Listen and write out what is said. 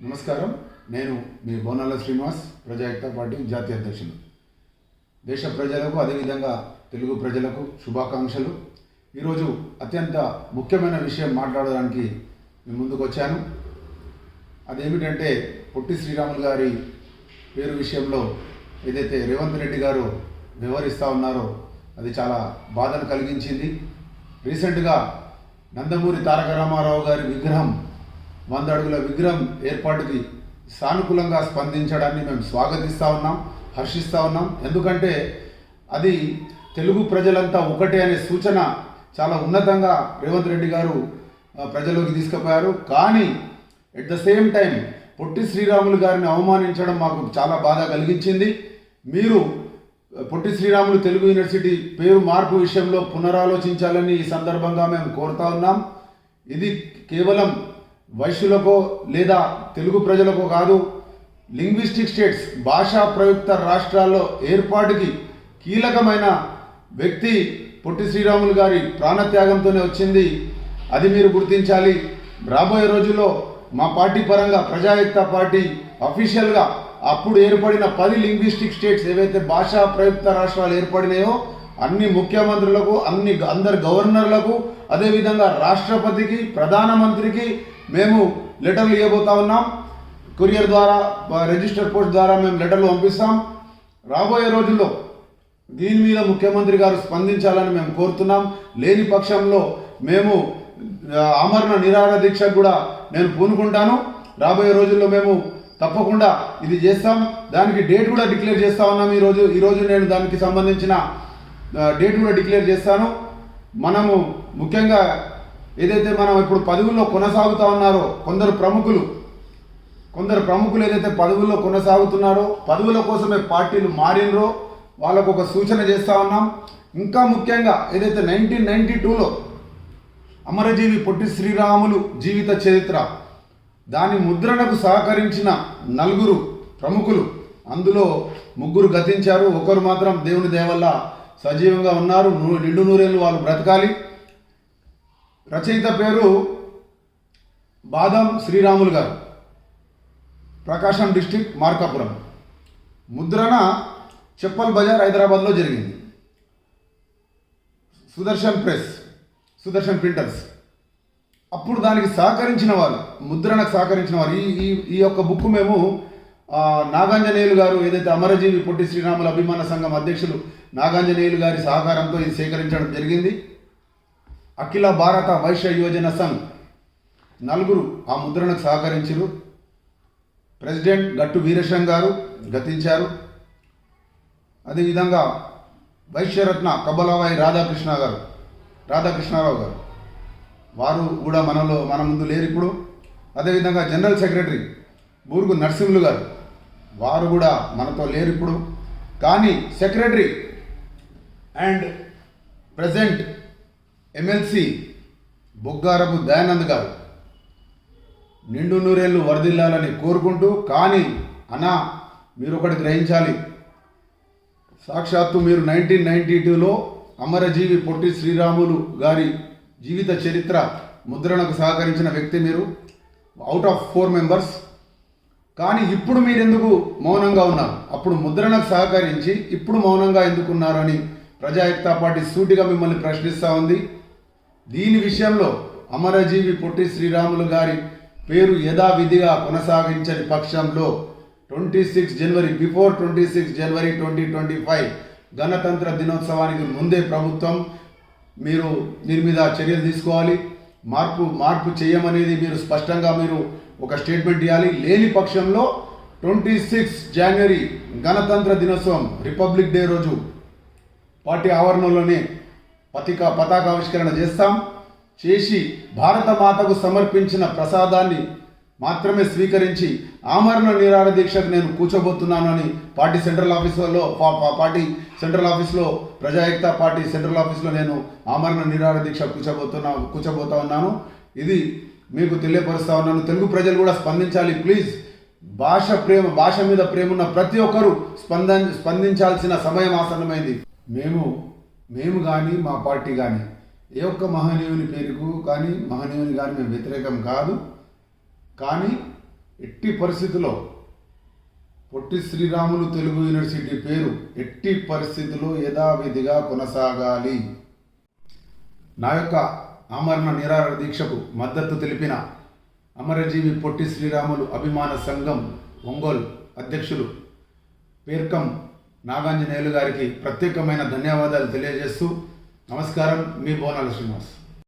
నమస్కారం. నేను మీ బోనాల శ్రీనివాస్, ప్రజాయుక్త పార్టీ జాతీయ అధ్యక్షులు. దేశ ప్రజలకు అదేవిధంగా తెలుగు ప్రజలకు శుభాకాంక్షలు. ఈరోజు అత్యంత ముఖ్యమైన విషయం మాట్లాడడానికి మీ ముందుకు వచ్చాను. అదేమిటంటే పొట్టి శ్రీరాములు గారి పేరు విషయంలో ఏదైతే రేవంత్ రెడ్డి గారు వ్యవహరిస్తూ ఉన్నారో అది చాలా బాధను కలిగించింది. రీసెంట్గా నందమూరి తారక రామారావు గారి విగ్రహం 100 అడుగుల విగ్రహం ఏర్పాటుకి సానుకూలంగా స్పందించడాన్ని మేము స్వాగతిస్తూ ఉన్నాం, హర్షిస్తూ ఉన్నాం. ఎందుకంటే అది తెలుగు ప్రజలంతా ఒకటే అనే సూచన చాలా ఉన్నతంగా రేవంత్ రెడ్డి గారు ప్రజల్లోకి తీసుకుపోయారు. కానీ at the same time Potti Sriramulu గారిని అవమానించడం మాకు చాలా బాధ కలిగించింది. మీరు పొట్టి శ్రీరాములు తెలుగు యూనివర్సిటీ పేరు మార్పు విషయంలో పునరాలోచించాలని ఈ సందర్భంగా మేము కోరుతా ఉన్నాం. ఇది కేవలం వైశ్యులకో లేదా తెలుగు ప్రజలకో కాదు, లింగ్విస్టిక్ స్టేట్స్ భాషా ప్రయుక్త రాష్ట్రాల్లో ఏర్పాటుకి కీలకమైన వ్యక్తి పొట్టి శ్రీరాములు గారి ప్రాణత్యాగంతోనే వచ్చింది. అది మీరు గుర్తించాలి. రాబోయే రోజుల్లో మా పార్టీ పరంగా ప్రజాయుక్త పార్టీ అఫీషియల్గా అప్పుడు ఏర్పడిన 10 లింగ్విస్టిక్ స్టేట్స్ ఏవైతే భాషా ప్రయుక్త రాష్ట్రాలు ఏర్పడినాయో అన్ని ముఖ్యమంత్రులకు, అందరు గవర్నర్లకు, అదేవిధంగా రాష్ట్రపతికి, ప్రధానమంత్రికి మేము లెటర్లు ఇవ్వబోతా ఉన్నాం. కొరియర్ ద్వారా, రిజిస్టర్ పోస్ట్ ద్వారా మేము లెటర్లు పంపిస్తాం. రాబోయే రోజుల్లో దీని మీద ముఖ్యమంత్రి గారు స్పందించాలని మేము కోరుతున్నాం. లేని పక్షంలో మేము ఆమరణ నిరాహార దీక్షకు కూడా నేను పూనుకుంటాను. రాబోయే రోజుల్లో మేము తప్పకుండా ఇది చేస్తాం. దానికి డేట్ కూడా డిక్లేర్ చేస్తా ఉన్నాం. ఈరోజు నేను దానికి సంబంధించిన డేట్ కూడా డిక్లేర్ చేస్తాను. మనము ముఖ్యంగా ఏదైతే మనం ఇప్పుడు పదవుల్లో కొనసాగుతూ ఉన్నారో కొందరు ప్రముఖులు ఏదైతే పదవుల్లో కొనసాగుతున్నారో, పదవుల కోసమే పార్టీలు మారినరో వాళ్ళకు ఒక సూచన చేస్తూ ఉన్నాం. ఇంకా ముఖ్యంగా ఏదైతే 1992లో అమరజీవి పొట్టి శ్రీరాములు జీవిత చరిత్ర దాని ముద్రణకు సహకరించిన 4 ప్రముఖులు, అందులో 3 గతించారు. ఒకరు మాత్రం దేవుని దయ వల్ల సజీవంగా ఉన్నారు. నిండు నూరేళ్ళు వాళ్ళు బ్రతకాలి. రచయిత పేరు బాదం శ్రీరాములు గారు, ప్రకాశం డిస్ట్రిక్ట్, మార్కాపురం. ముద్రణ చెప్పల్ బజార్, హైదరాబాద్లో జరిగింది. సుదర్శన్ ప్రింటర్స్. అప్పుడు దానికి సహకరించిన వారు, ముద్రణకు సహకరించిన వారు. ఈ యొక్క బుక్ మేము నాగాంజనేయులు గారు ఏదైతే అమరజీవి పొట్టి శ్రీరాములు అభిమాన సంఘం అధ్యక్షులు నాగాంజనేయులు గారి సహకారంతో ఇది సేకరించడం జరిగింది. అఖిల భారత వైశ్య యోజన సంఘ్ 4 ఆ ముద్రణకు సహకరించారు. ప్రెసిడెంట్ గట్టు వీరశం గారు గతించారు. అదేవిధంగా వైశ్యరత్న కబ్బలవాయి రాధాకృష్ణారావు గారు, వారు కూడా మన ముందు లేరు ఇప్పుడు. అదేవిధంగా జనరల్ సెక్రటరీ బూర్గు నరసింహులు గారు, వారు కూడా మనతో లేరు ఇప్పుడు. కానీ secretary and president MLC Boggarapu Dayanand గారు నిండు నూరేళ్ళు వరదిల్లాలని కోరుకుంటూ, కానీ అన్నా మీరు ఒకటి గ్రహించాలి, సాక్షాత్తు మీరు 1992లో అమరజీవి పొట్టి శ్రీరాములు గారి జీవిత చరిత్ర ముద్రణకు సహకరించిన వ్యక్తి మీరు, అవుట్ ఆఫ్ 4 మెంబర్స్. కానీ ఇప్పుడు మీరు ఎందుకు మౌనంగా ఉన్నారు? అప్పుడు ముద్రణకు సహకరించి ఇప్పుడు మౌనంగా ఎందుకున్నారు అని ప్రజాయుక్త పార్టీ సూటిగా మిమ్మల్ని ప్రశ్నిస్తూ ఉంది. దీని విషయంలో అమరజీవి పొట్టి శ్రీరాములు గారి పేరు యథావిధిగా కొనసాగించని పక్షంలో 26 జనవరి 2025 గణతంత్ర దినోత్సవానికి ముందే ప్రభుత్వం మీరు దీని మీద చర్యలు తీసుకోవాలి. మార్పు చేయమనేది మీరు స్పష్టంగా మీరు ఒక స్టేట్మెంట్ ఇవ్వాలి. లేని పక్షంలో 26 జనవరి గణతంత్ర దినోత్సవం రిపబ్లిక్ డే రోజు పార్టీ ఆవరణలోనే పతాకావిష్కరణ చేసి భారత మాతకు సమర్పించిన ప్రసాదాన్ని మాత్రమే స్వీకరించి ఆమరణ నిరాహార దీక్షకు నేను కూర్చోబోతున్నాను అని పార్టీ సెంట్రల్ ఆఫీస్లో ప్రజాయుక్త పార్టీ సెంట్రల్ ఆఫీస్లో నేను ఆమరణ నిరాహార దీక్ష కూర్చోబోతా ఉన్నాను. ఇది మీకు తెలియపరుస్తా ఉన్నాను. తెలుగు ప్రజలు కూడా స్పందించాలి ప్లీజ్. భాష మీద ప్రేమ ఉన్న ప్రతి ఒక్కరూ స్పందించాల్సిన సమయం ఆసన్నమైంది. మేము కానీ మా పార్టీ కానీ ఏ ఒక్క మహనీయుని పేరుకు కానీ మేము వ్యతిరేకం కాదు. కానీ ఎట్టి పరిస్థితుల్లో పొట్టి శ్రీరాములు తెలుగు యూనివర్సిటీ పేరు ఎట్టి పరిస్థితుల్లో యథావిధిగా కొనసాగాలి. నా యొక్క ఆమరణ నిరాహార దీక్షకు మద్దతు తెలిపిన అమరజీవి పొట్టి శ్రీరాములు అభిమాన సంఘం ఒంగోలు అధ్యక్షులు పేర్కం నాగాంజనేయులు గారికి ప్రత్యేకమైన ధన్యవాదాలు తెలియజేస్తూ నమస్కారం, మీ బోనాల శ్రీనివాస్.